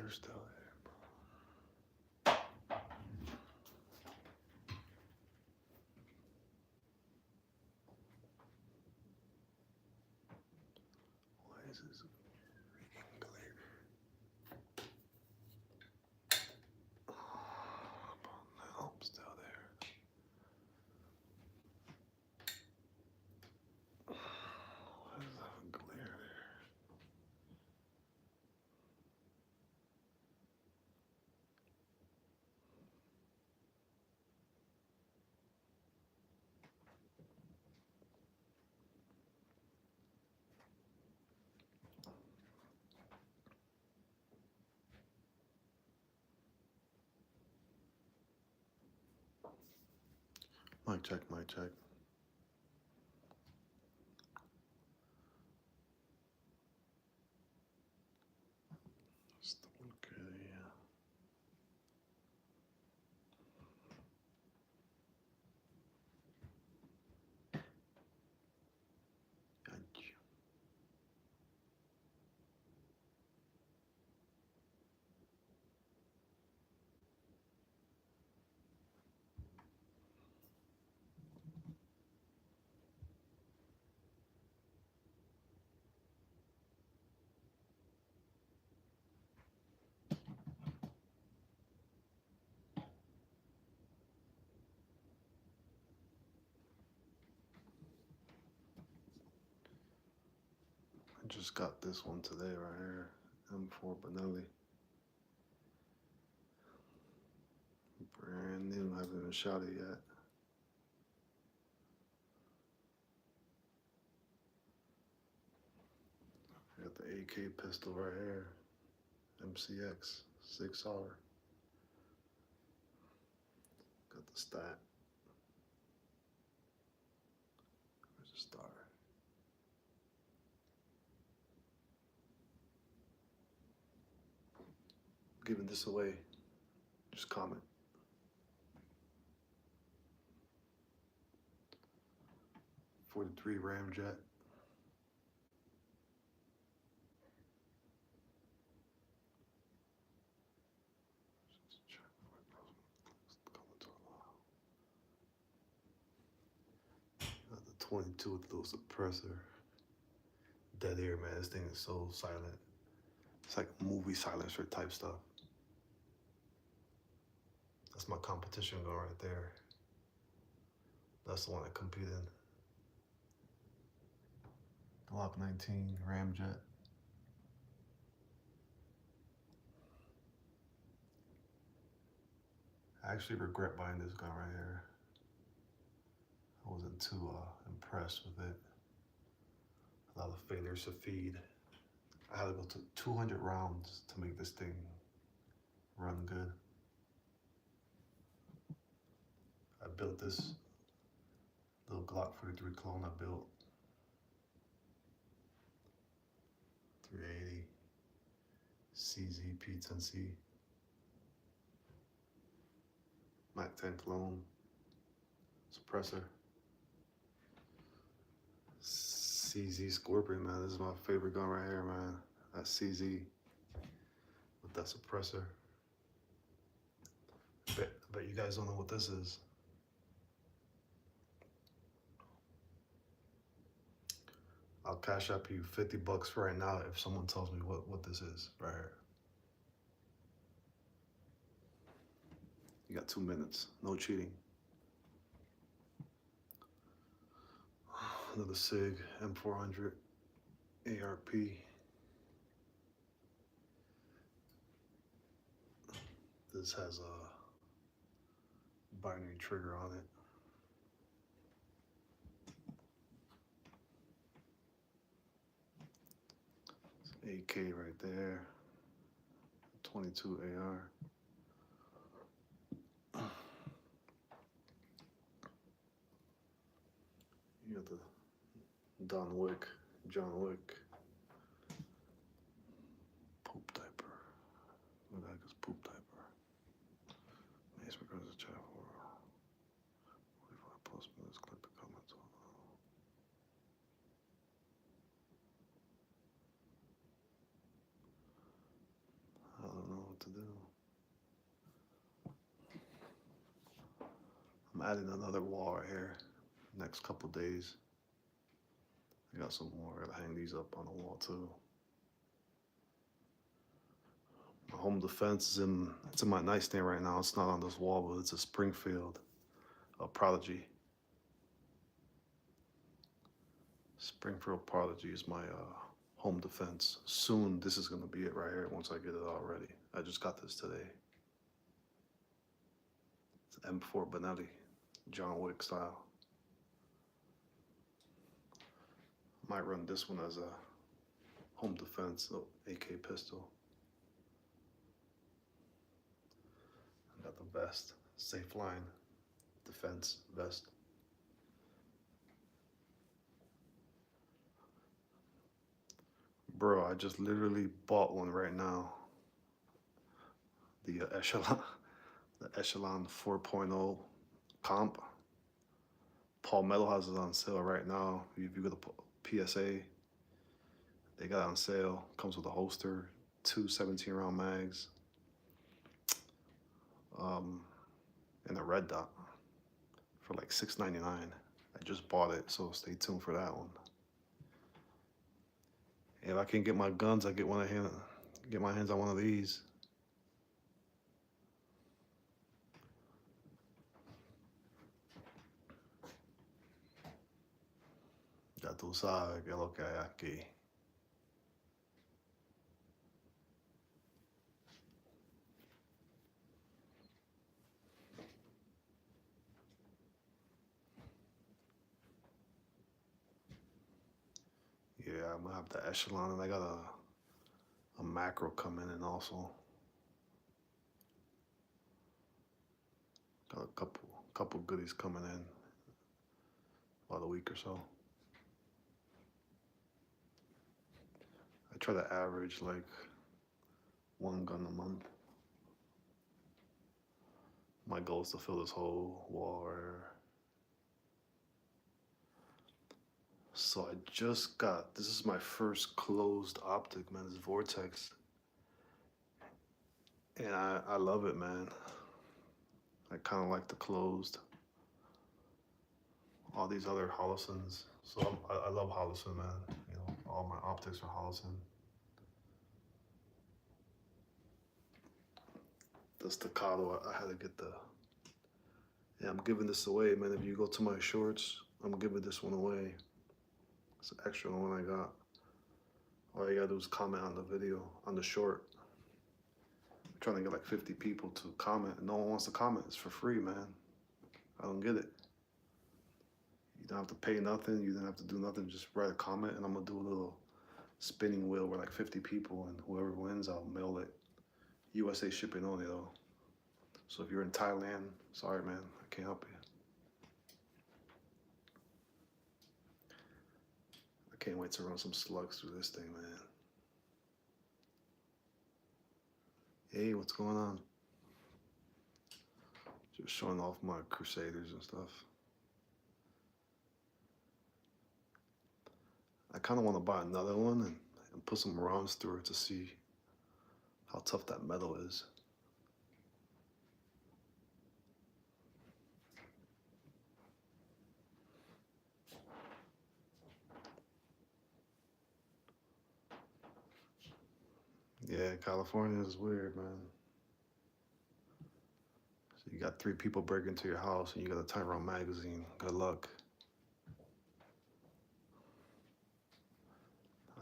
They're still there, bro. Why is this freaking clear? Oh, no, I'm still there. Why is that glare there? Mic check, mic check. Still good, yeah. Yikes. I just got this one today right here. M4 Benelli. Brand new, haven't even shot it yet. I got the AK pistol right here. MCX 6R. Got the stat. Where's the star? Giving this away. Just comment. .43 Ramjet. Got the 22 with the little suppressor. Dead air, man. This thing is so silent. It's like movie silencer type stuff. That's my competition gun right there. That's the one I compete in. Glock 19 Ramjet. I actually regret buying this gun right here. I wasn't too impressed with it. A lot of failures to feed. I had to go to 200 rounds to make this thing run good. I built this little Glock 43 clone I built. 380 CZ P10C. Mac 10 clone. Suppressor. CZ Scorpion, man. This is my favorite gun right here, man. That CZ with that suppressor. I bet you guys don't know what this is. I'll cash up you $50 right now if someone tells me what this is right here. You got 2 minutes, no cheating. Another SIG M400 ARP. This has a binary trigger on it. AK right there, 22 AR. You got the John Wick poop diaper. What the heck is poop diaper? Mace because of chat for 45 plus minutes, click the comments on. I don't know. adding another wall right here. Next couple days. I got some more. I gotta hang these up on the wall too. My home defense is it's in my nightstand right now. It's not on this wall, but it's a Springfield, a Prodigy. Springfield Prodigy is my home defense. Soon, this is gonna be it right here once I get it all ready. I just got this today. It's M4 Benelli, John Wick style. Might run this one as a home defense, AK pistol. I got the vest, Safe Line defense vest. Bro, I just literally bought one right now. The Echelon 4.0 comp. Palmetto has it on sale right now. If you go to PSA, they got it on sale. Comes with a holster, 2 17-round mags, and a red dot for like $6.99. I just bought it, so stay tuned for that one. If I can get my guns, I get my hands on one of these. Ya tú sabes qué es lo que hay aquí. Yeah, I'm gonna have the Echelon, and I got a macro coming in also. Got a couple goodies coming in about a week or so. I try to average like 1 gun a month. My goal is to fill this whole wall right here. So I just got, this is my first closed optic, man, this Vortex. And I love it, man. I kind of like the closed. All these other Hollisons. So I love Hollison, man. You know, all my optics are Hollison. The staccato, I had to get the, yeah, I'm giving this away, man. If you go to my shorts, I'm giving this one away. It's an extra one I got. All you gotta do is comment on the video, on the short. I'm trying to get like 50 people to comment, and no one wants to comment. It's for free, man. I don't get it. You don't have to pay nothing. You don't have to do nothing. Just write a comment, and I'm gonna do a little spinning wheel where like 50 people, and whoever wins, I'll mail it. USA shipping only though. So if you're in Thailand, sorry, man, I can't help you. I can't wait to run some slugs through this thing, man. Hey, what's going on? Just showing off my Crusaders and stuff. I kind of want to buy another one and put some rounds through it to see how tough that metal is. Yeah, California is weird, man. So you got 3 people break into your house and you got a 10-round magazine. Good luck.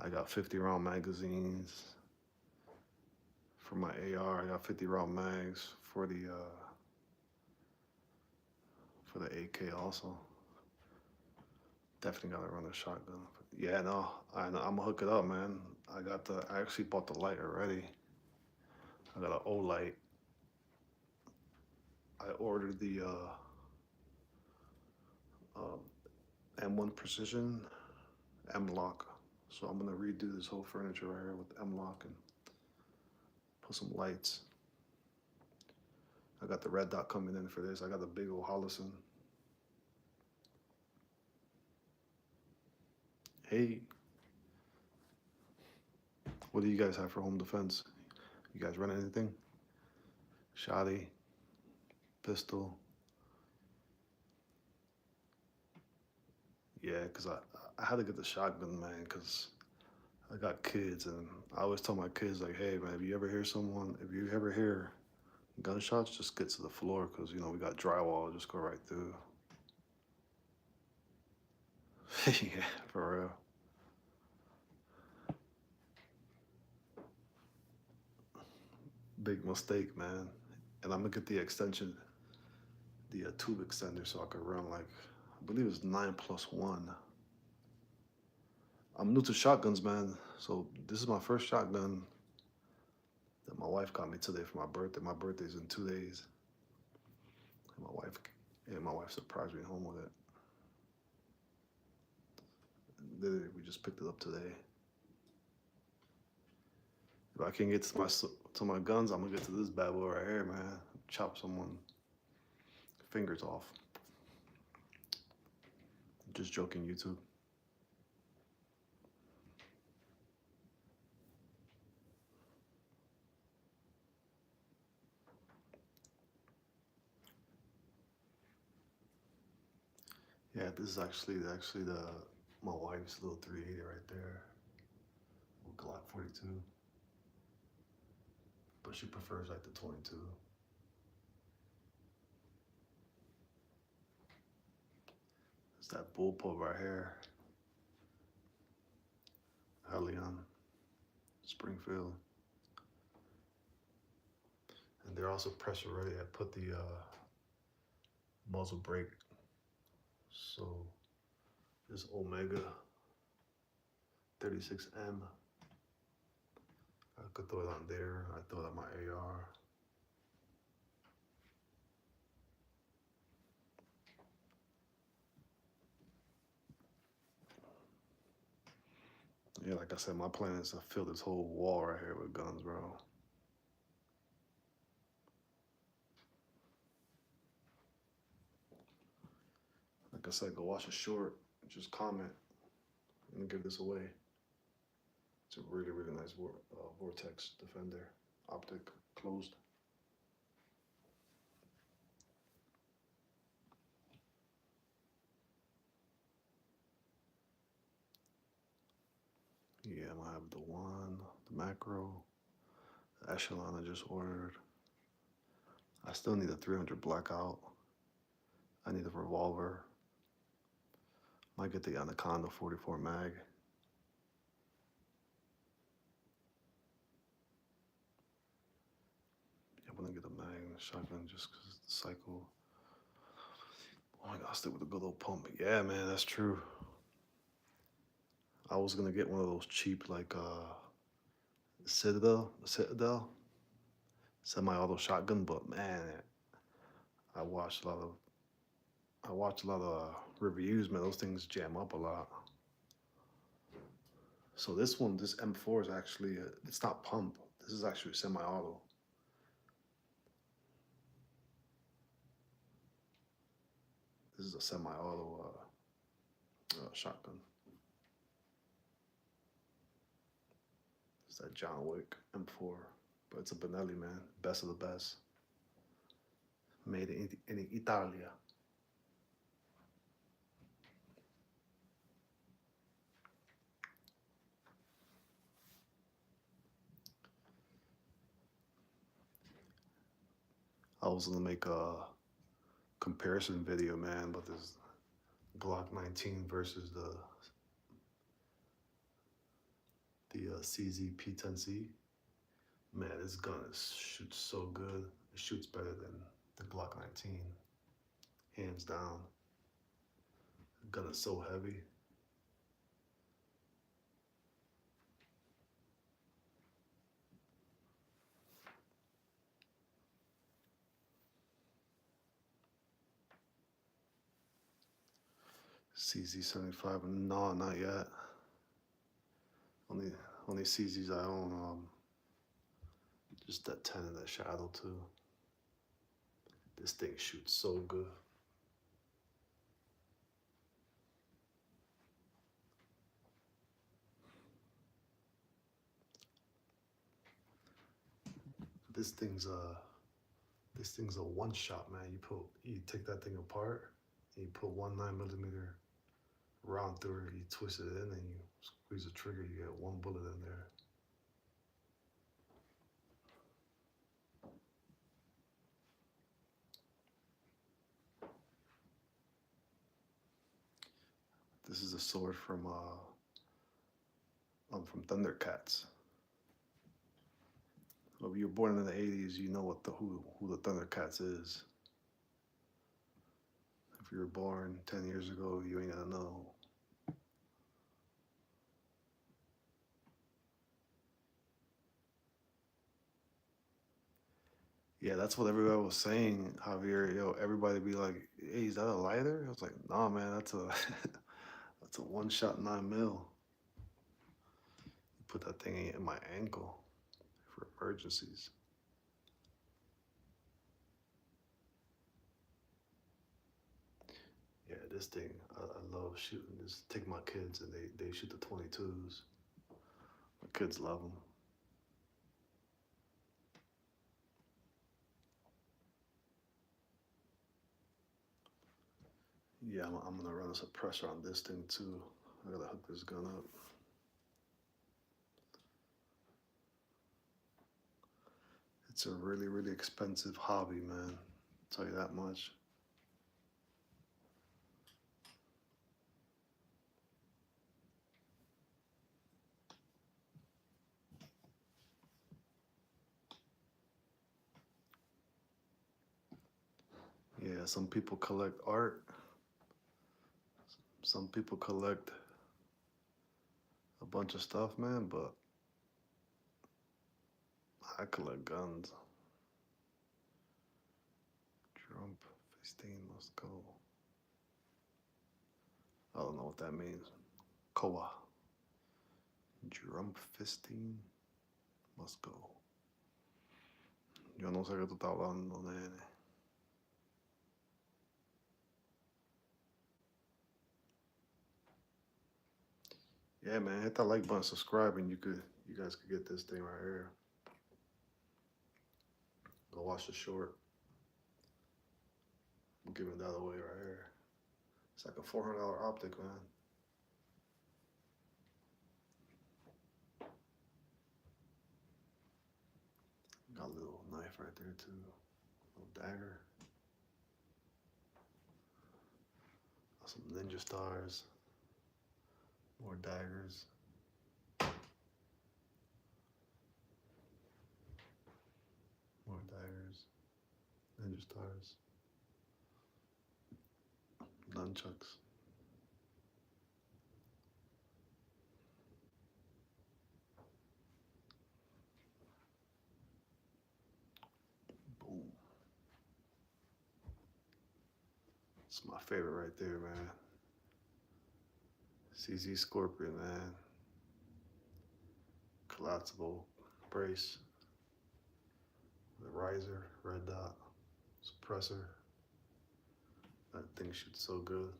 I got 50-round magazines. For my AR, I got 50-round mags for the AK also. Definitely gotta run a shotgun. Yeah, no, I'm gonna hook it up, man. I actually bought the light already. I got an O light. I ordered the M1 Precision M-Lock. So I'm gonna redo this whole furniture right here with M-Lock and put some lights. I got the red dot coming in for this. I got the big old Hollison. Hey, what do you guys have for home defense? You guys run anything? Shotty, pistol, Yeah, because I had to get the shotgun, man, because I got kids, and I always tell my kids, like, hey, man, if you ever hear gunshots, just get to the floor, because, you know, we got drywall, just go right through. Yeah, for real. Big mistake, man. And I'm gonna get the extension, the tube extender, so I could run like, I believe it's 9+1. I'm new to shotguns, man. So this is my first shotgun that my wife got me today for my birthday. My birthday's in 2 days. And my wife surprised me home with it. Literally, we just picked it up today. If I can get to my guns, I'm gonna get to this bad boy right here, man. Chop someone fingers off. Just joking, YouTube. Yeah, this is actually the my wife's little 380 right there, Glock 42. But she prefers like the 22. It's that bullpup right here, Hellion, Springfield, and they're also pressure ready. I put the muzzle brake, so this Omega 36M. I could throw it on there. I throw it on my AR. Yeah, like I said, my plan is to fill this whole wall right here with guns, bro. Like I said, go watch a short, just comment, and give this away. It's a really, really nice Vortex Defender, optic, closed. Yeah, I'm gonna have the one, the macro, the echelon I just ordered. I still need a 300 blackout. I need a revolver. Might get the Anaconda 44 mag. Yeah, I'm gonna get a mag and a shotgun just because it's the cycle. Oh my god, I'll stick with the good old pump. Yeah, man, that's true. I was gonna get one of those cheap like Citadel semi-auto shotgun, but man, I watched a lot of reviews, man. Those things jam up a lot. So this one, this M4 is actually it's not pump. This is actually semi-auto. This is a semi-auto shotgun. It's that John Wick M4, but it's a Benelli, man. Best of the best. Made in Italia. I was gonna make a comparison video, man, but this Glock 19 versus the CZ P10C. Man, this gun shoots so good. It shoots better than the Glock 19, hands down. The gun is so heavy. CZ75, no, not yet. Only CZs I own. Just that 10 and that Shadow too. This thing shoots so good. This thing's a one shot, man. You take that thing apart and you put one 9mm round through it, you twist it in, and you squeeze the trigger, you get one bullet in there. This is a sword from Thundercats. Well, if you were born in the '80s, you know what the who the Thundercats is. If you were born 10 years ago, you ain't gonna know. Yeah, that's what everybody was saying, Javier. Yo, everybody be like, "Hey, is that a lighter?" I was like, "Nah, man, that's a that's a one shot 9 mil. You put that thing in my ankle for emergencies." Yeah, this thing, I love shooting. Just take my kids and they shoot the 22s. My kids love them. Yeah, I'm gonna run a suppressor on this thing too. I gotta hook this gun up. It's a really, really expensive hobby, man. I'll tell you that much. Yeah, some people collect art. Some people collect a bunch of stuff, man, but I collect guns. Trump 15 must go. I don't know what that means. Koa. Trump 15 must go. Yo no sé qué tú estás hablando, nene. Yeah, man, hit that like button, subscribe, and you guys could get this thing right here. Go watch the short. I'm giving that away right here. It's like a $400 optic, man. Got a little knife right there too. A little dagger. Got some ninja stars. More daggers. More daggers. Ninja stars. Nunchucks. Boom. It's my favorite right there, man. CZ Scorpion, man. Collapsible brace. The riser, red dot, suppressor. That thing shoots so good.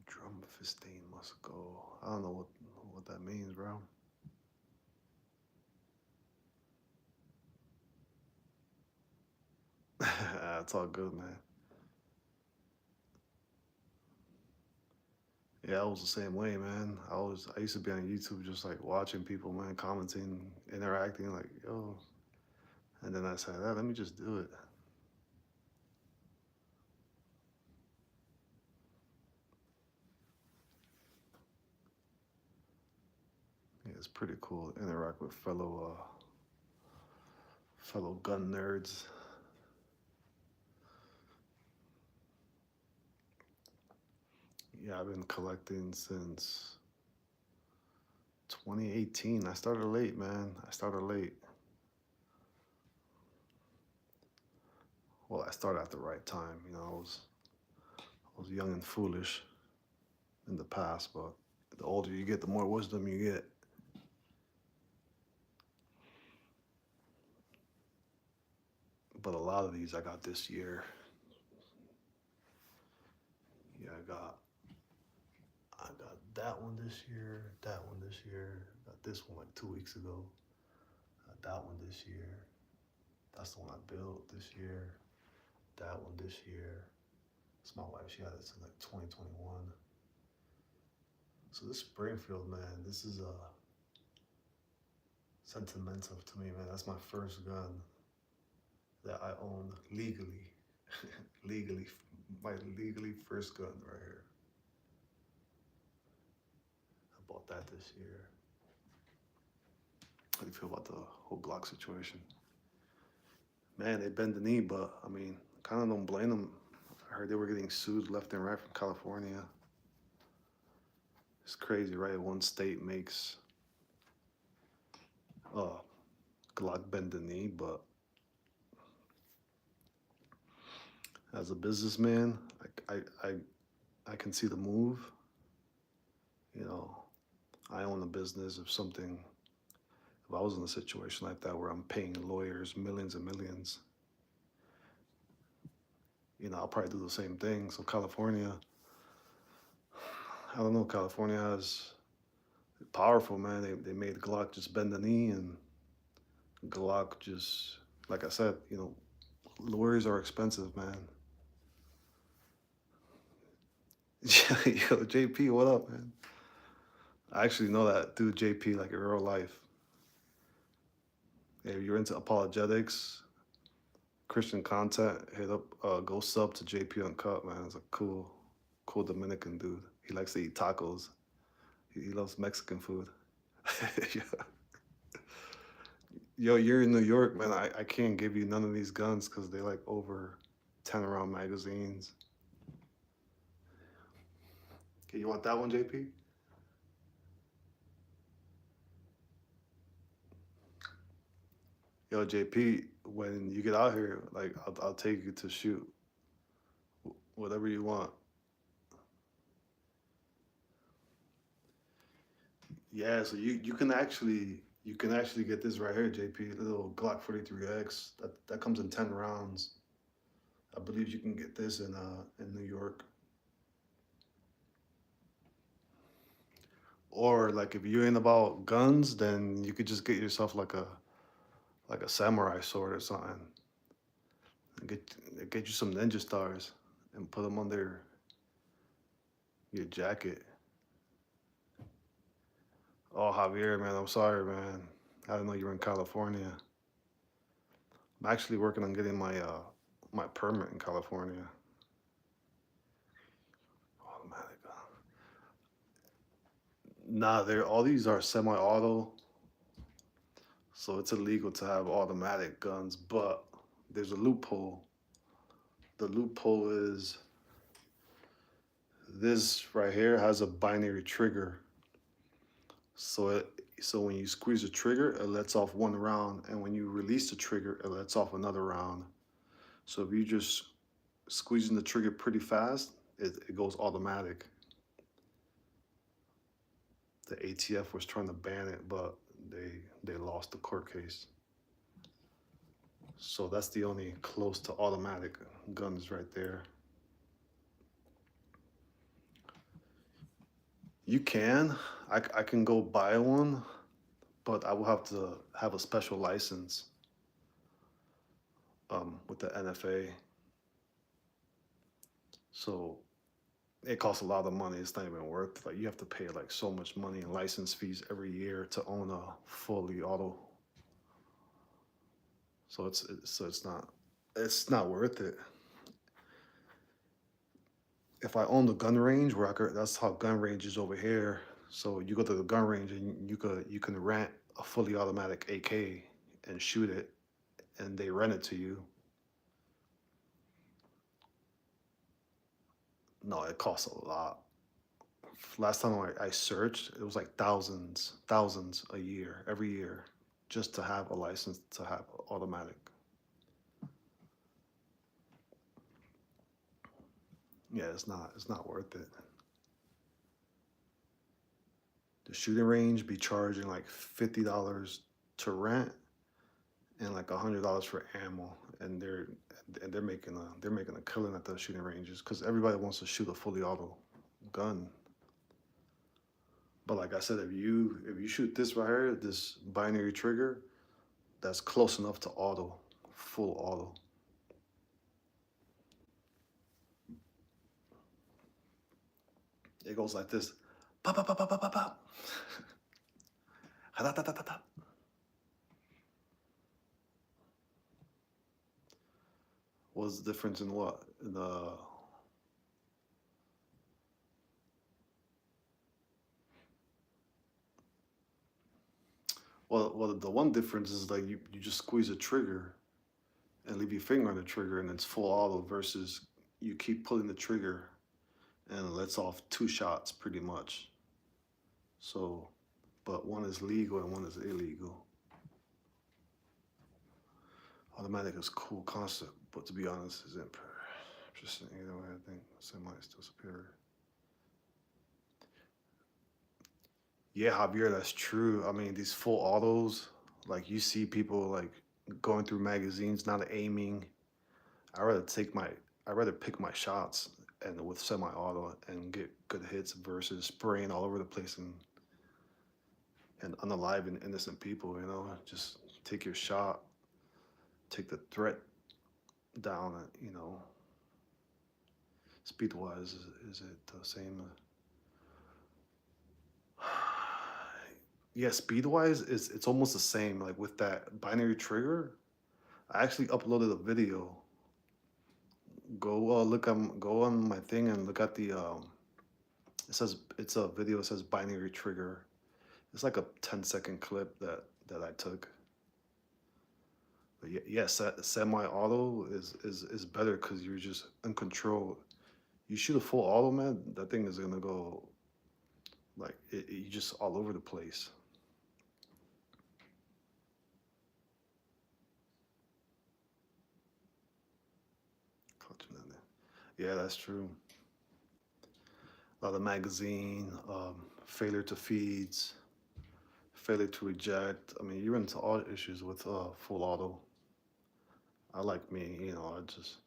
Drum 15 must go. I don't know what that means, bro. It's all good, man. Yeah, I was the same way, man. I used to be on YouTube just like watching people, man, commenting, interacting, like, yo. And then I said, let me just do it. Yeah, it's pretty cool to interact with fellow gun nerds. Yeah, I've been collecting since 2018. I started late, man. I started late. Well, I started at the right time. You know, I was young and foolish in the past, but the older you get, the more wisdom you get. But a lot of these I got this year. Yeah, I got that one this year, that one this year, got this one like 2 weeks ago, got that one this year. That's the one I built this year. That one this year. It's my wife. She had it since like 2021. So this Springfield, man, this is sentimental to me, man. That's my first gun that I own legally. legally, my legally first gun right here. I bought that this year. How do you feel about the whole Glock situation? Man, they bend the knee, but I mean, kind of don't blame them. I heard they were getting sued left and right from California. It's crazy, right? One state makes Glock bend the knee, but as a businessman, I can see the move. You know, I own a business. If I was in a situation like that where I'm paying lawyers millions and millions, you know, I'll probably do the same thing. So California, I don't know, California has powerful, man. They made Glock just bend the knee, and Glock just, like I said, you know, lawyers are expensive, man. Yo, JP, what up, man? I actually know that dude, JP, like in real life. If you're into apologetics, Christian content, hit up, go sub to JP Uncut, man. It's a cool Dominican dude. He likes to eat tacos. He loves Mexican food. Yeah. Yo, you're in New York, man. I can't give you none of these guns because they like over 10 round magazines. Okay, you want that one, JP? Yo, JP, when you get out here, like I'll take you to shoot whatever you want. Yeah, so you can actually get this right here, JP, the little Glock 43X. That comes in 10 rounds. I believe you can get this in New York. Or like if you ain't about guns, then you could just get yourself like a samurai sword or something. And get you some ninja stars and put them under your jacket. Oh, Javier, man, I'm sorry, man. I didn't know you were in California. I'm actually working on getting my permit in California. Automatic. Nah, they're all these are semi-auto, so it's illegal to have automatic guns. But there's a loophole. The loophole is this right here has a binary trigger. So when you squeeze the trigger, it lets off one round, and when you release the trigger, it lets off another round. So if you just squeezing the trigger pretty fast, it goes automatic. The ATF was trying to ban it, but they lost the court case. So that's the only close to automatic guns right there. You can. I can go buy one, but I will have to have a special license with the NFA. So it costs a lot of money. It's not even worth it. Like you have to pay like so much money in license fees every year to own a fully auto. So it's not worth it. If I own the gun range where that's how gun range is over here. So you go to the gun range and you can rent a fully automatic AK and shoot it, and they rent it to you. No, it costs a lot. Last time I searched, it was like thousands a year, every year, just to have a license to have automatic. Yeah, it's not worth it. The shooting range be charging like $50 to rent and like $100 for ammo, and they're making a killing at the shooting ranges because everybody wants to shoot a fully auto gun. But like I said, if you shoot this right here, this binary trigger, that's close enough to auto, full auto. It goes like this. Pop, pop, pop, pop, pop, pop, pop. Ha-da-da-da-da-da. What's the difference in what? In the well, the one difference is like you just squeeze a trigger and leave your finger on the trigger and it's full auto versus you keep pulling the trigger and it lets off two shots pretty much. So, but one is legal and one is illegal. Automatic is a cool concept, but to be honest, isn't interesting either way. I think semi is still superior. Yeah, Javier, that's true. I mean, these full autos, like you see people like going through magazines, not aiming. I rather take my, I rather pick my shots and with semi-auto and get good hits versus spraying all over the place and unaliving innocent people. You know, just take your shot, take the threat down. You know, speed wise, is it the same? Yeah, speed wise, it's almost the same. Like with that binary trigger, I actually uploaded a video. Go go on my thing and look at the it says it's a video. It says binary trigger. It's like a 10-second clip that I took. But yes, semi-auto is better because you're just in control. You shoot a full auto, man, that thing is gonna go like you just all over the place. Yeah, that's true. A lot of magazine, failure to feeds, failure to eject. I mean, you're into all issues with full auto. I like me, you know, I just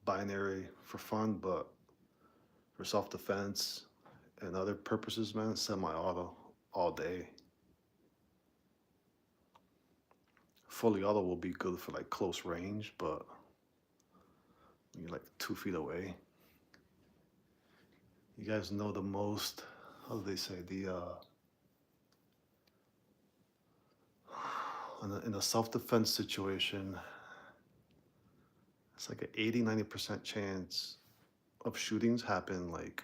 binary for fun, but for self defense and other purposes, man, semi auto all day. Fully auto will be good for like close range, but you're like 2 feet away. You guys know the most, how do they say, in a self defense situation, it's like an 80-90% chance of shootings happen like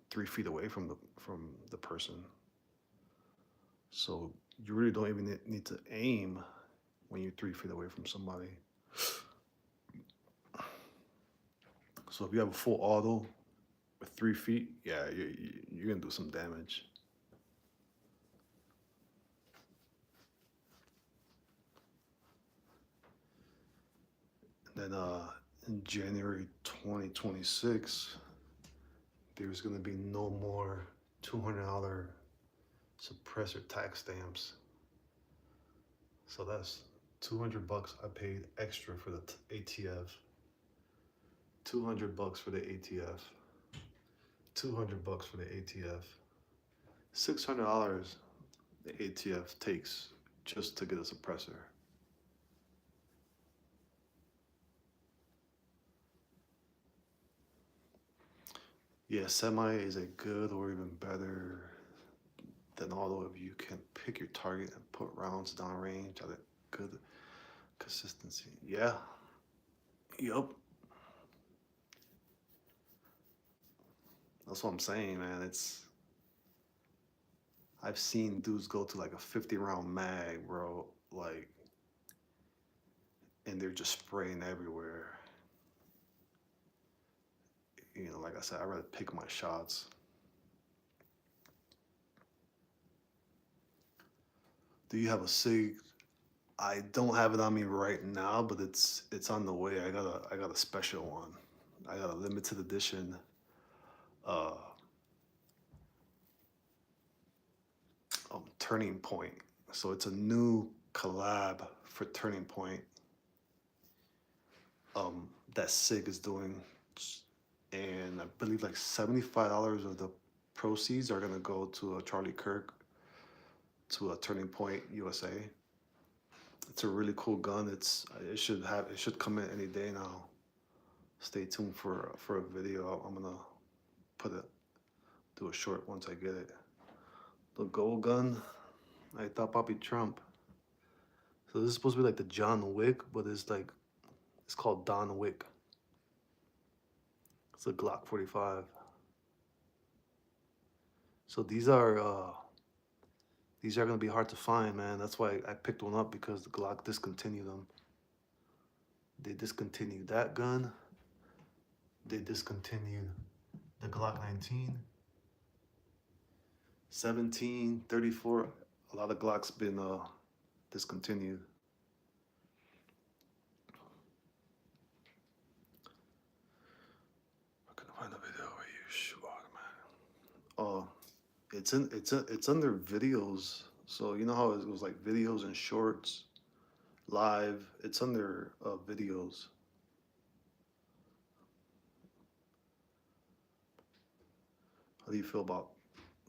3 feet away from the person. So you really don't even need to aim when you're 3 feet away from somebody. So if you have a full auto with 3 feet, yeah, you're gonna do some damage. And then in January 2026, there's gonna be no more $200 suppressor tax stamps. So that's $200 I paid extra for the ATF. $200 for the ATF. $200 for the ATF. $600 the ATF takes just to get a suppressor. Yeah, semi is a good or even better than auto if you can pick your target and put rounds downrange at a good consistency. Yeah. Yup. That's what I'm saying, man. I've seen dudes go to like a 50 round mag, bro. Like, and they're just spraying everywhere. You know, like I said, I'd rather pick my shots. Do you have a SIG? I don't have it on me right now, but it's on the way. I got a special one. I got a limited edition uh Turning Point. So it's a new collab for Turning Point. that SIG is doing, and I believe like $75 of the proceeds are gonna go to Charlie Kirk, to a Turning Point USA. It's a really cool gun. It should come in any day now. Stay tuned for a video. I'm gonna put it do a short once I get it. The gold gun. I thought Bobby Trump. So this is supposed to be like the John Wick, but it's called Don Wick. It's a Glock 45. So these are gonna be hard to find, man. That's why I picked one up, because the Glock discontinued them. They discontinued that gun. They discontinued the Glock 19, 17, 34. A lot of Glocks been discontinued. I couldn't find a video where you shoot man. It's under videos. So you know how it was like videos and shorts, live. It's under videos. How do you feel about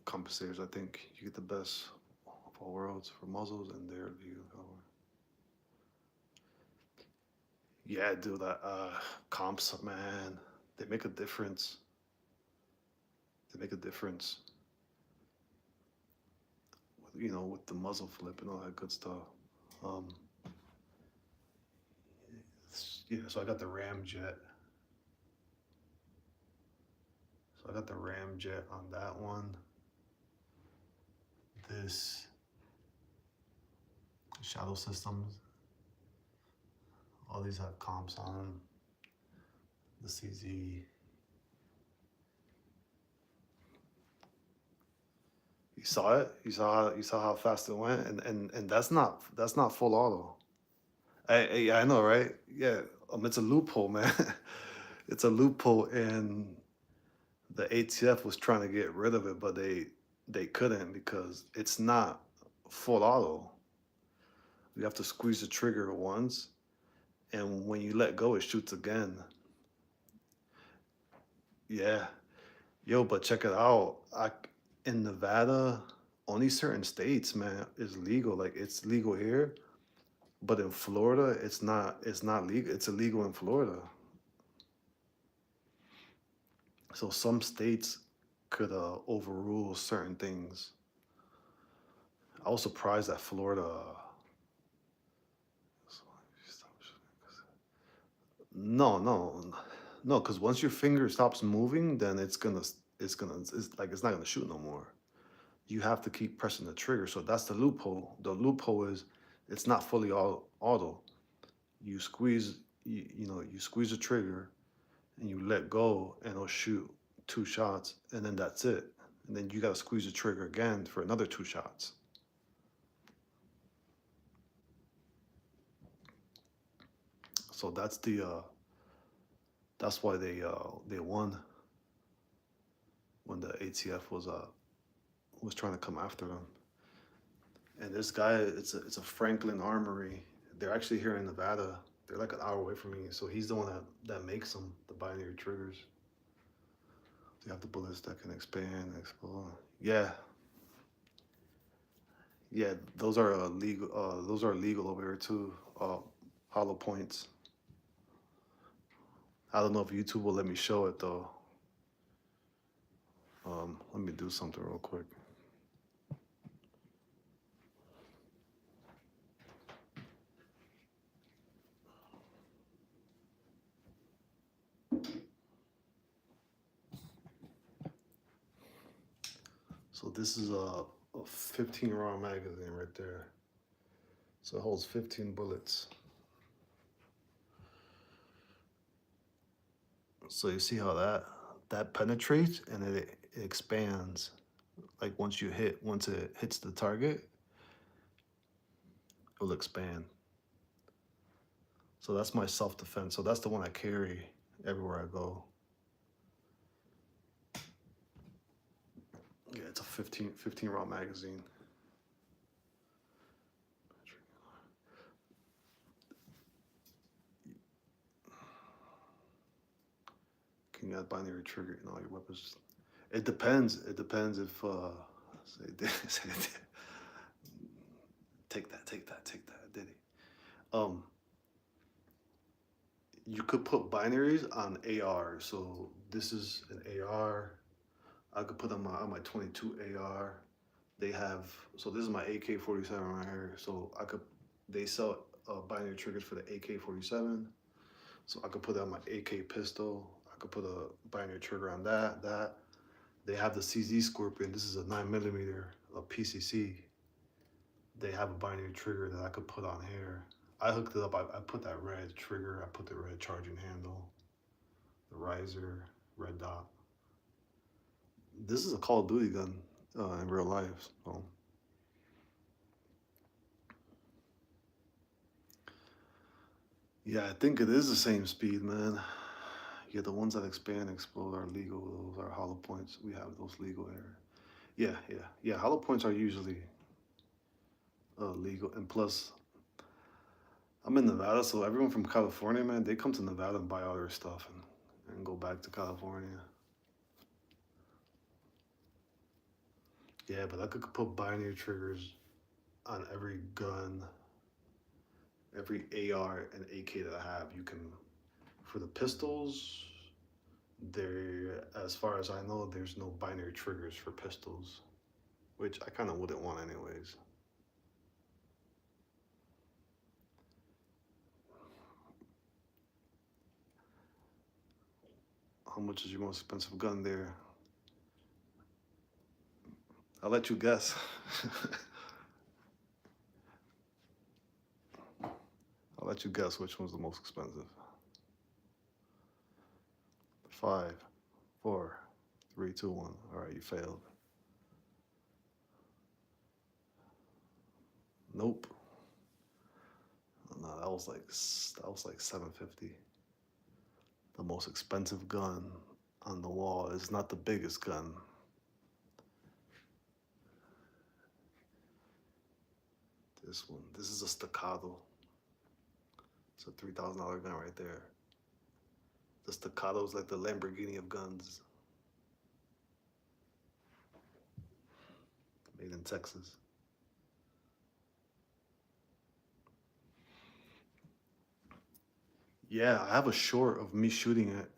compensators? I think you get the best of all worlds for muzzles and their view. Yeah, dude, that comps, man, they make a difference. They make a difference. You know, with the muzzle flip and all that good stuff. Yeah, so I got the Ramjet. So I got the Ramjet on that one. This Shadow Systems. All these have comps on them. The CZ. You saw it? You saw how fast it went? And that's not full auto. I know, right? Yeah. It's a loophole, man. It's a loophole, and the ATF was trying to get rid of it, but they couldn't, because it's not full auto. You have to squeeze the trigger once, and when you let go, it shoots again. Yeah. Yo, but check it out. In Nevada, only certain states, man, is legal. Like, it's legal here, but in Florida, it's not. It's not legal. It's illegal in Florida. So some states could overrule certain things. I was surprised that Florida. No, because once your finger stops moving, then it's not gonna shoot no more. You have to keep pressing the trigger. So that's the loophole. The loophole is it's not fully auto. You squeeze, you squeeze the trigger, and you let go, and it'll shoot 2 shots, and then that's it. And then you gotta squeeze the trigger again for another 2 shots. So that's why they won when the ATF was trying to come after them. And this guy, it's a Franklin Armory. They're actually here in Nevada. They're like an hour away from me. So he's the one that makes them, the binary triggers. They have the bullets that can expand and explode. Yeah. Yeah, those are legal. Those are legal over here too. Hollow points. I don't know if YouTube will let me show it though. Let me do something real quick. So this is a 15 round magazine right there. So it holds 15 bullets. So you see how that penetrates, and it expands. Like once it hits the target, it'll expand. So that's my self-defense. So that's the one I carry everywhere I go. Yeah, it's a 15 round magazine. you got binary trigger and all your weapons. It depends. It depends if say, take that, take that, did he? Um, you could put binaries on AR. So this is an AR. I could put on my 22 AR. They have, so this is my AK-47 right here. So I could, they sell binary triggers for the AK-47. So I could put that on my AK pistol. I could put a binary trigger on that. They have the CZ Scorpion. This is a 9mm, a PCC. They have a binary trigger that I could put on here. I hooked it up. I put that red trigger. I put the red charging handle, the riser, red dot. This is a Call of Duty gun in real life. So. Yeah, I think it is the same speed, man. Yeah, the ones that expand and explode are legal. Those are hollow points. We have those legal here. Yeah. Hollow points are usually legal, and plus, I'm in Nevada, so everyone from California, man, they come to Nevada and buy all their stuff and go back to California. Yeah, but I could put binary triggers on every gun, every AR and AK that I have. You can, for the pistols, there, as far as I know, there's no binary triggers for pistols, which I kind of wouldn't want anyways. How much is your most expensive gun there? I'll let you guess. I'll let you guess which one's the most expensive. 5, 4, 3, 2, 1. All right, you failed. Nope. No, that was like $750. The most expensive gun on the wall is not the biggest gun. This one. This is a Staccato. It's a $3,000 gun right there. The Staccato is like the Lamborghini of guns. Made in Texas. Yeah, I have a short of me shooting it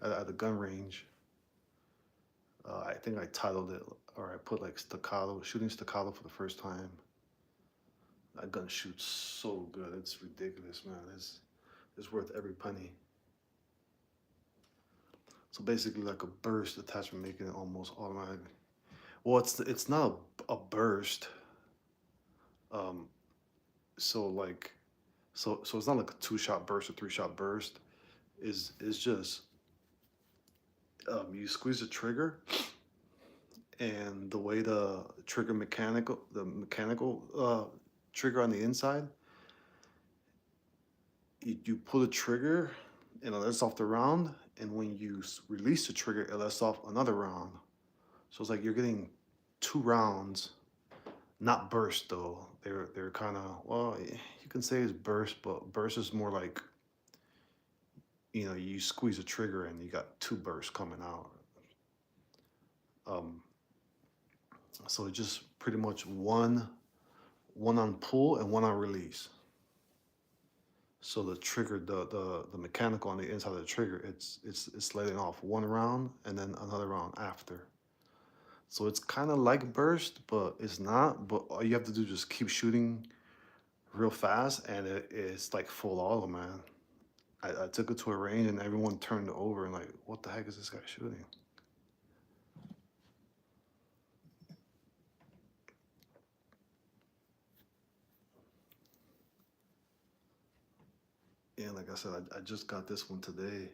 at the gun range. I think I titled it, or I put like Staccato, shooting Staccato for the first time. That gun shoots so good. It's ridiculous, man. It's worth every penny. So basically like a burst attachment, making it almost automatic. Well, it's not a burst. Um, so like, so it's not like a 2-shot burst or 3-shot burst. Is just you squeeze the trigger, and the way the mechanical trigger on the inside, you pull the trigger and it lets off the round, and when you release the trigger, it lets off another round. So it's like you're getting 2 rounds, not burst though. They're kind of, well, you can say it's burst, but burst is more like, you squeeze a trigger and you got 2 bursts coming out. So it's just pretty much one on pull and one on release. So the trigger, the mechanical on the inside of the trigger, it's letting off 1 round and then another round after. So it's kind of like burst, but it's not. But all you have to do is just keep shooting real fast, and it's like full auto, man. I took it to a range and everyone turned over and like, what the heck is this guy shooting? Yeah, like I said, I just got this one today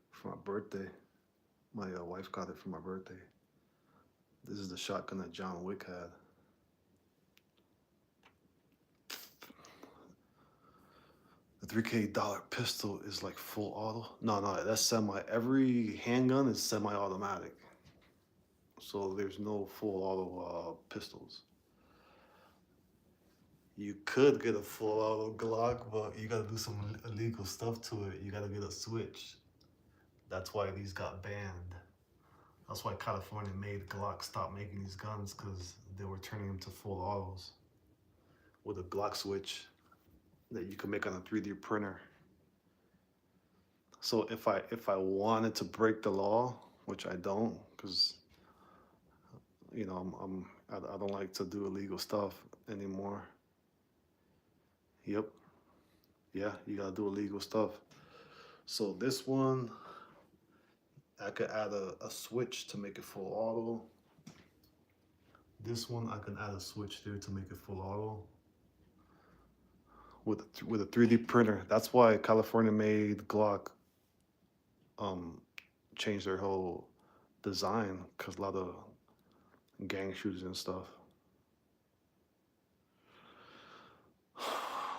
for my birthday. My wife got it for my birthday. This is the shotgun that John Wick had. The $3K pistol is like full auto. No, that's semi. Every handgun is semi-automatic. So there's no full auto pistols. You could get a full auto Glock, but you gotta do some illegal stuff to it. You gotta get a switch. That's why these got banned. That's why California made Glock stop making these guns, because they were turning them to full autos with a Glock switch that you can make on a 3D printer. So if I wanted to break the law, which I don't, because you know I don't like to do illegal stuff anymore. Yep, yeah, you gotta do illegal stuff. So this one, I could add a switch to make it full auto. This one, I can add a switch there to make it full auto with a 3D printer. That's why California made Glock um change their whole design, because a lot of gang shooters and stuff.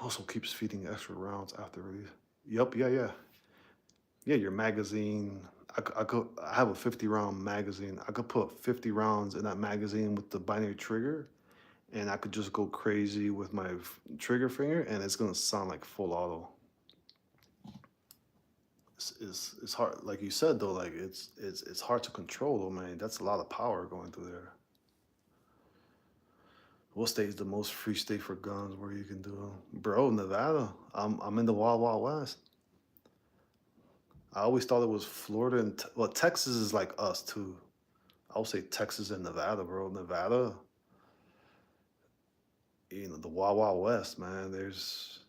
Also keeps feeding extra rounds after release. Yep, yeah. Yeah, your magazine. I have a 50 round magazine. I could put 50 rounds in that magazine with the binary trigger, and I could just go crazy with my trigger finger, and it's gonna sound like full auto. It's hard, like you said though. Like it's hard to control though, man. That's a lot of power going through there. What state is the most free state for guns where you can do them? Bro, Nevada. I'm in the Wild Wild West. I always thought it was Florida and well, Texas is like us too. I would say Texas and Nevada, bro. Nevada, the Wild Wild West, man. There's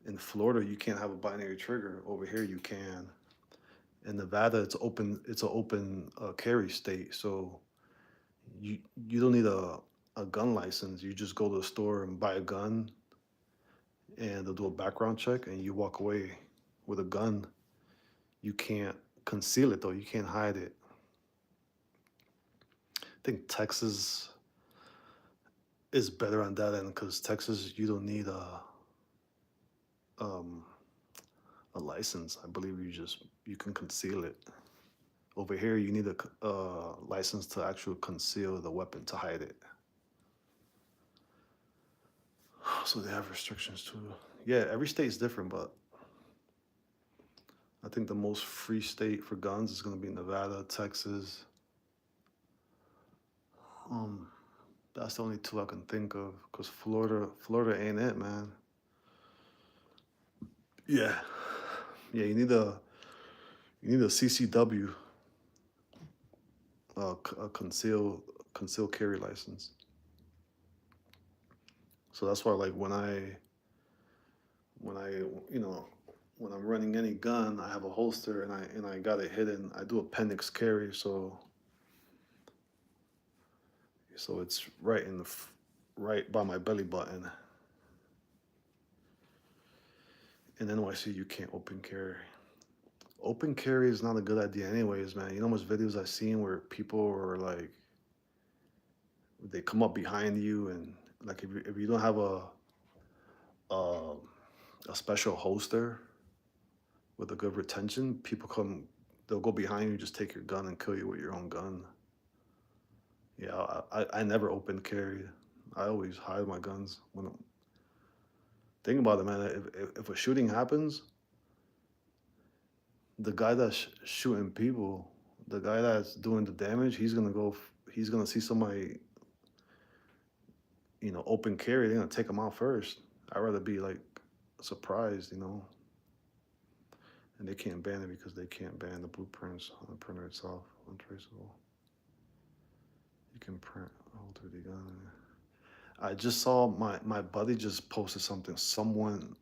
in Florida you can't have a binary trigger. Over here you can. In Nevada, it's open. It's an open carry state, so you you don't need a gun license. You just go to the store and buy a gun, and they'll do a background check, and you walk away with a gun. You can't conceal it though. You can't hide it. I think Texas is better on that end because Texas you don't need um, a license. I believe you can conceal it. Over here, you need a license to actually conceal the weapon to hide it. So they have restrictions too. Yeah, every state's different, but I think the most free state for guns is going to be Nevada, Texas. Um, that's the only two I can think of, cause Florida ain't it, man. Yeah, yeah. You need a CCW, a concealed carry license. So that's why, like, when I you know when I'm running any gun, I have a holster and I got it hidden. I do appendix carry, so it's right by my belly button. In NYC, you can't open carry. Open carry is not a good idea, anyways, man. You know how much videos I've seen where people are like, they come up behind you and like if you don't have a a special holster with a good retention, people come, they'll go behind you, just take your gun and kill you with your own gun. Yeah, I never open carried. I always hide my guns. Think about it, man. If a shooting happens, the guy that's shooting people, the guy that's doing the damage, he's gonna see somebody, open carry. They're gonna take him out first. I'd rather be like surprised. And they can't ban it because they can't ban the blueprints on the printer itself. Untraceable. You can print hold 3D gun. I just saw my buddy just posted something. Someone,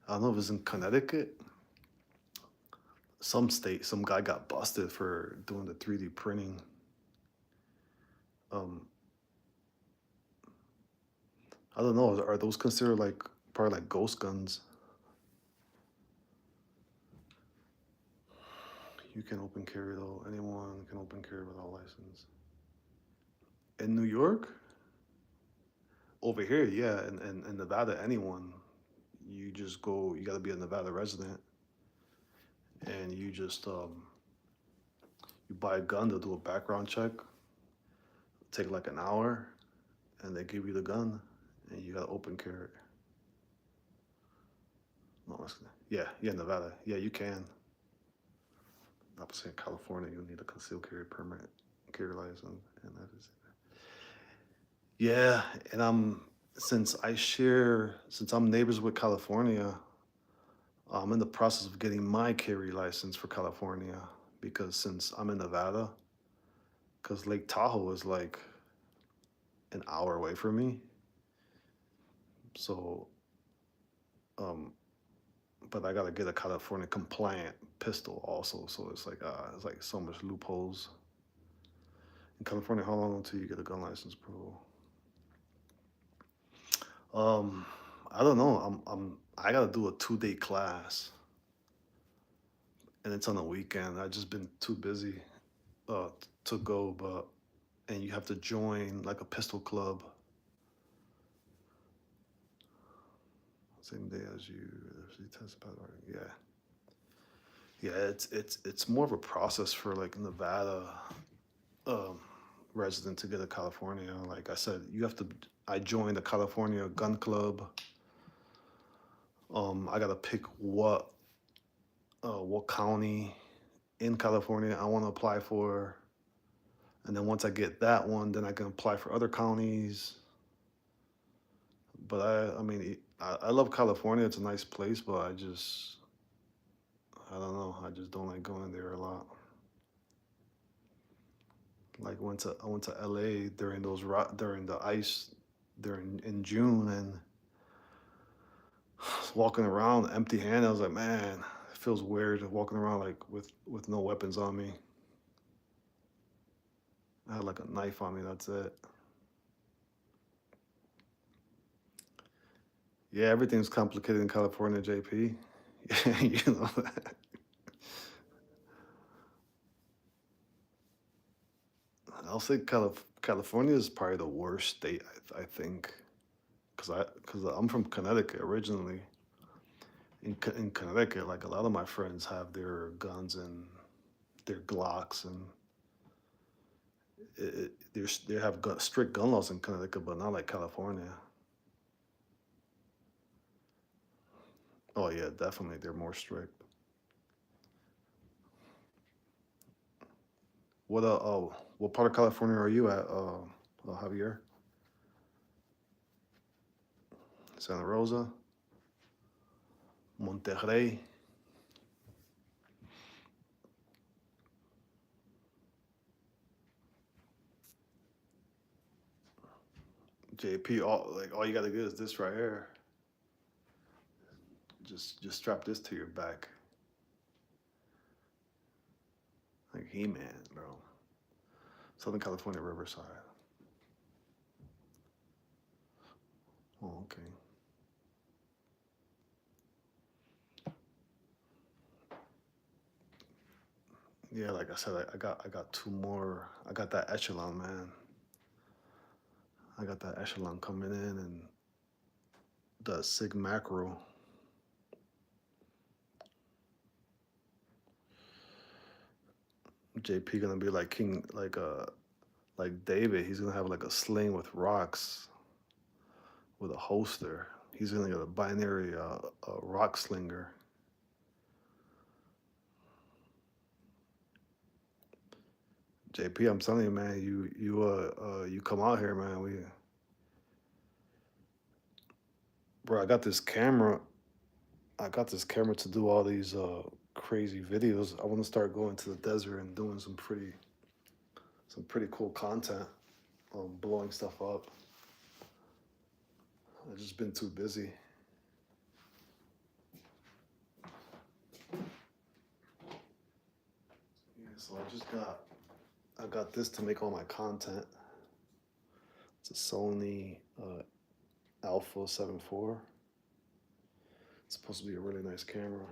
I don't know if it's in Connecticut, some state, some guy got busted for doing the 3D printing. Um, I don't know. Are those considered like probably like ghost guns? You can open carry though. Anyone can open carry without license. In New York, over here, yeah, in Nevada, anyone, you just go. You got to be a Nevada resident, and you buy a gun. They'll do a background check. Take like an hour, and they give you the gun, and you got to open carry it. No, yeah, Nevada. Yeah, you can. I was saying California, you need a concealed carry permit, carry license, and that is yeah. And since I'm neighbors with California, I'm in the process of getting my carry license for California because since I'm in Nevada, because Lake Tahoe is like an hour away from me, so um, but I gotta get a California compliant pistol also. So it's like so much loopholes. In California, how long until you get a gun license, bro? Um, I don't know. I gotta do a 2 day class, and it's on the weekend. I just been too busy to go, but and you have to join like a pistol club same day as you if you test positive. Yeah, yeah. It's more of a process for like Nevada um, resident to get a California. Like I said, you have to. I joined the California Gun Club. I gotta pick what county in California I want to apply for, and then once I get that one, then I can apply for other counties. But I mean, I love California. It's a nice place, but I don't know. I just don't like going there a lot. Like I went to LA during during the ice during in June and walking around empty handed. I was like, man, it feels weird walking around like with no weapons on me. I had like a knife on me. That's it. Yeah, everything's complicated in California, JP. You know that. I'll say California is probably the worst state. I think because I'm from Connecticut originally. In Connecticut, like a lot of my friends have their guns and their Glocks, and they have strict gun laws in Connecticut, but not like California. Oh yeah, definitely they're more strict. What part of California are you at, Javier? Santa Rosa, Monterrey. JP. All you gotta do is this right here. Just strap this to your back, like He-Man, bro. Southern California, Riverside. Oh, okay. Yeah, like I said, I got two more. I got that echelon, man. I got that echelon coming in, and the Sig Macro. JP gonna be like King, like David. He's gonna have like a sling with rocks with a holster. He's gonna get a binary rock slinger. JP, I'm telling you, man, you come out here, man. Bro, I got this camera to do all these crazy videos. I want to start going to the desert and doing some pretty cool content, blowing stuff up. I've just been too busy. Yeah, so I got this to make all my content. It's a Sony Alpha 7 IV. It's supposed to be a really nice camera.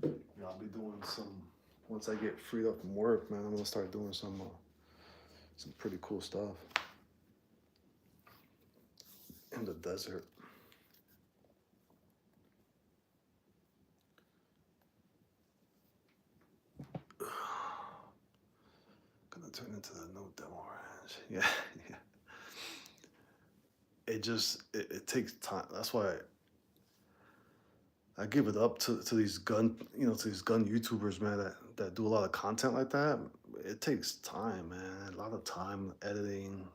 Yeah, I'll be doing once I get freed up from work, man. I'm gonna start doing some pretty cool stuff in the desert. Gonna turn into the new demo ranch. Yeah, yeah. It takes time. That's why I give it up to these gun, to these gun YouTubers, man, that do a lot of content like that. It takes time, man. A lot of time editing.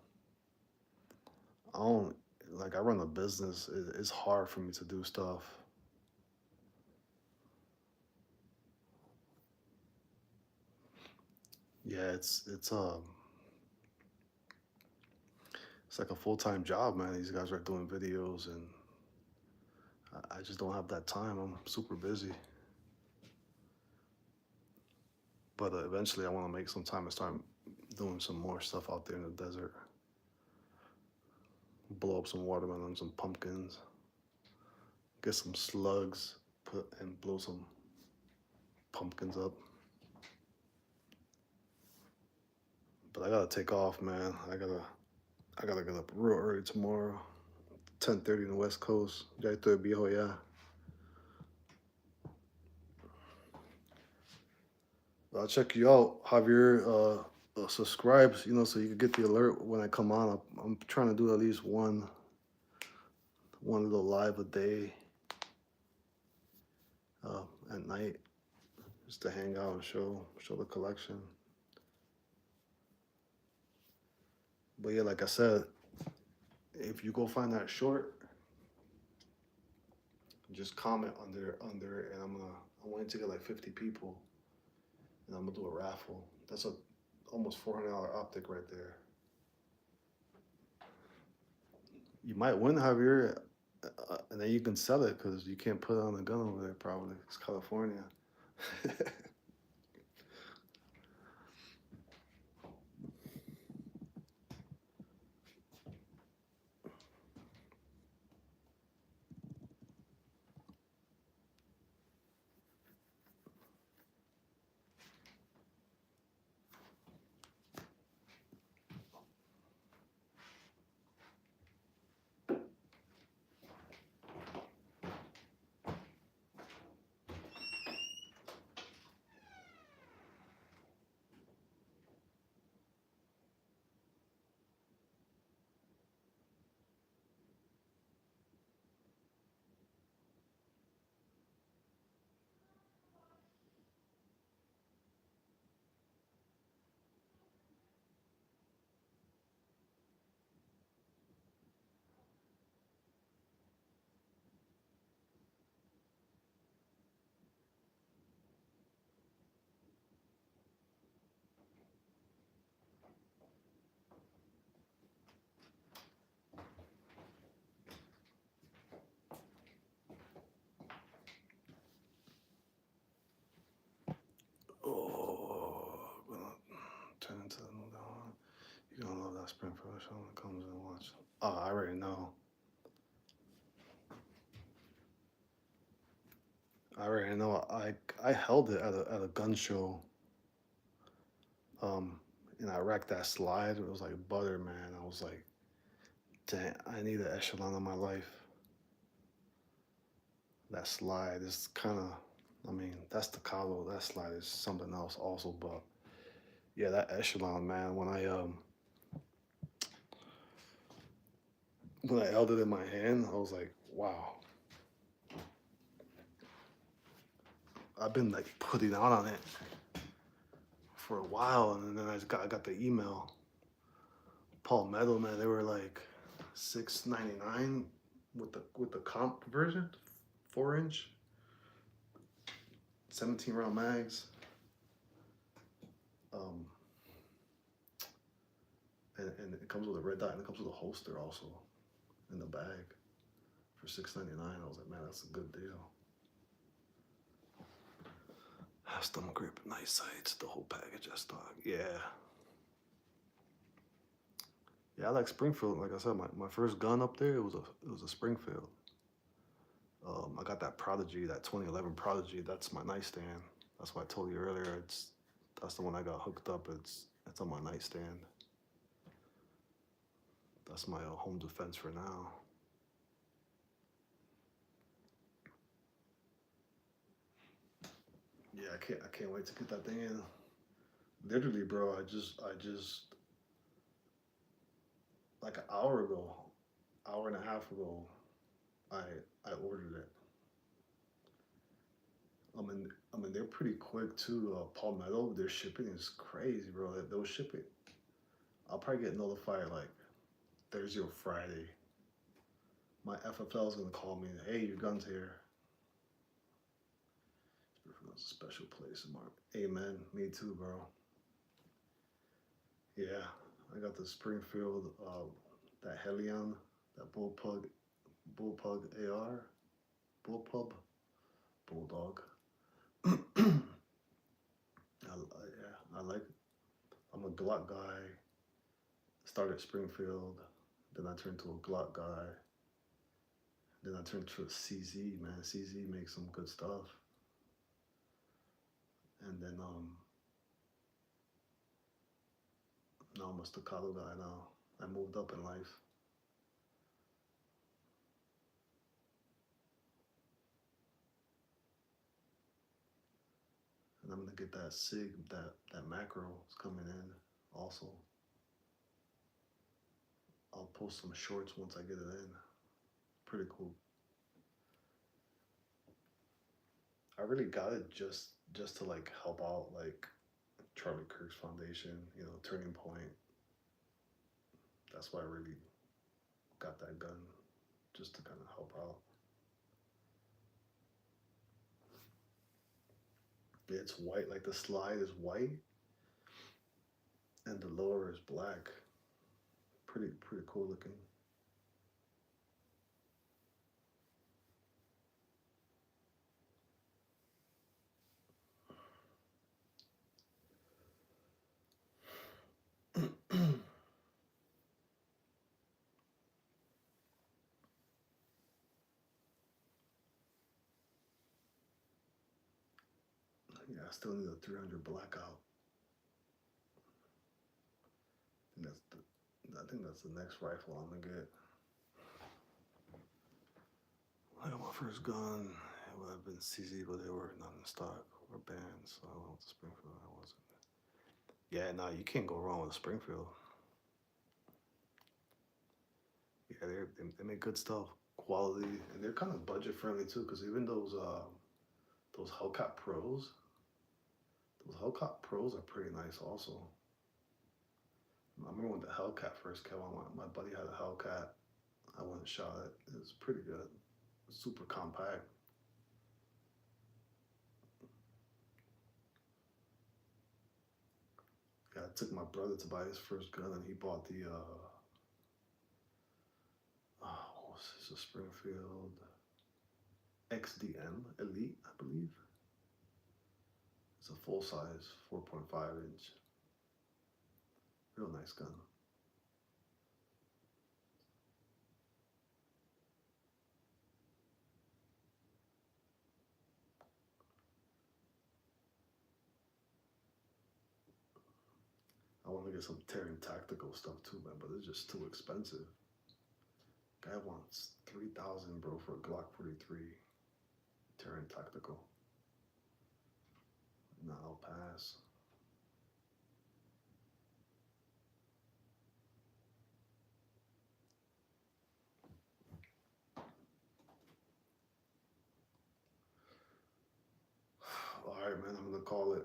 I don't like. I run a business. It's hard for me to do stuff. Yeah, it's like a full time job, man. These guys are doing videos, and I just don't have that time. I'm super busy. But eventually, I want to make some time and start doing some more stuff out there in the desert. Blow up some watermelons, some pumpkins, get some slugs, put and blow some pumpkins up. But I gotta take off, man. I gotta get up real early tomorrow. 10:30 in the West Coast. Ya estoy viejo ya. I'll check you out, Javier. Subscribe, so you can get the alert when I come on. I'm trying to do at least one little live a day at night, just to hang out and show the collection. But yeah, like I said, if you go find that short, just comment under it, and I want to get like 50 people, and I'm gonna do a raffle. That's a almost $400 optic right there. You might win, Javier, and then you can sell it because you can't put it on the gun over there. Probably it's California. Oh, I'm gonna turn into the new dawn. You're gonna love that Springfield show when it comes and watch. Oh, I already know. I already know. I held it at a gun show. Um, in Iraq, that slide, it was like butter, man. I was like, dang, I need an echelon in my life. That slide is kind of, I mean, that's the Cabo. That slide is something else also, but yeah, that echelon, man. When I held it in my hand, I was like, wow. I've been like putting out on it for a while, and then I got the email. Palmetto, man, they were like $6.99 with the comp version, 4-inch, 17 round mags. Um, and it comes with a red dot, and it comes with a holster also in the bag for $6.99. I was like, man, that's a good deal. Half stomach grip, nice sights, the whole package of stock. Yeah. Yeah, I like Springfield. Like I said, my first gun up there, it was a Springfield. I got that Prodigy, that 2011 Prodigy. That's my nightstand. That's why I told you earlier. That's the one I got hooked up. It's on my nightstand. That's my home defense for now. Yeah, I can't wait to get that thing in. Literally, bro, I just like an hour ago, hour and a half ago, I I ordered it. I mean, they're pretty quick too. Palmetto, their shipping is crazy, bro. They'll ship it. I'll probably get notified like Thursday or Friday. My FFL is gonna call me. Hey, your gun's here. That's a special place in my. Amen. Me too, bro. Yeah, I got the Springfield, that Helion, that Bullpug AR, Bullpub, Bulldog. Yeah, I like. I'm a Glock guy. Started at Springfield, then I turned to a Glock guy. Then I turned to a CZ, man. CZ makes some good stuff. And then now I'm a staccato guy now. I moved up in life. And I'm gonna get that SIG, that macro is coming in also. I'll post some shorts once I get it in. Pretty cool. I really got it just to like help out like Charlie Kirk's foundation, Turning Point. That's why I really got that gun, just to kind of help out. Yeah, it's white, like the slide is white and the lower is black. Pretty cool looking. Yeah, I still need a 300 blackout. And I think that's the next rifle I'm gonna get. I got my first gun. It would have been CZ, but they were not in stock or banned, so I went to Springfield. I wasn't. Yeah, no, you can't go wrong with Springfield. Yeah, they make good stuff, quality, and they're kind of budget friendly too. Because even those Hellcat Pros, those Hellcat Pros are pretty nice also. I remember when the Hellcat first came on, my buddy had a Hellcat. I went and shot it. It was pretty good. Super compact. Yeah, I took my brother to buy his first gun, and he bought the what was this? A Springfield XDM Elite, I believe. It's a full size 4.5 inch. Real nice gun. I want to get some Terran tactical stuff too, man, but it's just too expensive. Guy wants 3,000, bro, for a Glock 43 Terran tactical. Nah, I'll pass. All right, man, I'm gonna call it.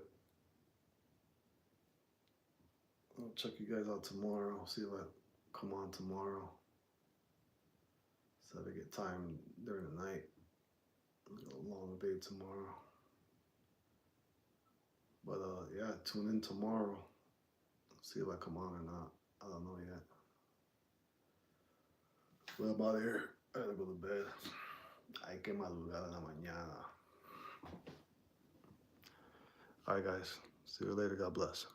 I'll check you guys out tomorrow. See if I come on tomorrow. So I get time during the night. A long day tomorrow. But yeah, tune in tomorrow. See if I come on or not. I don't know yet. Well, I'm out of here. I gotta go to bed. Hay que madrugar en la mañana. All right, guys. See you later. God bless.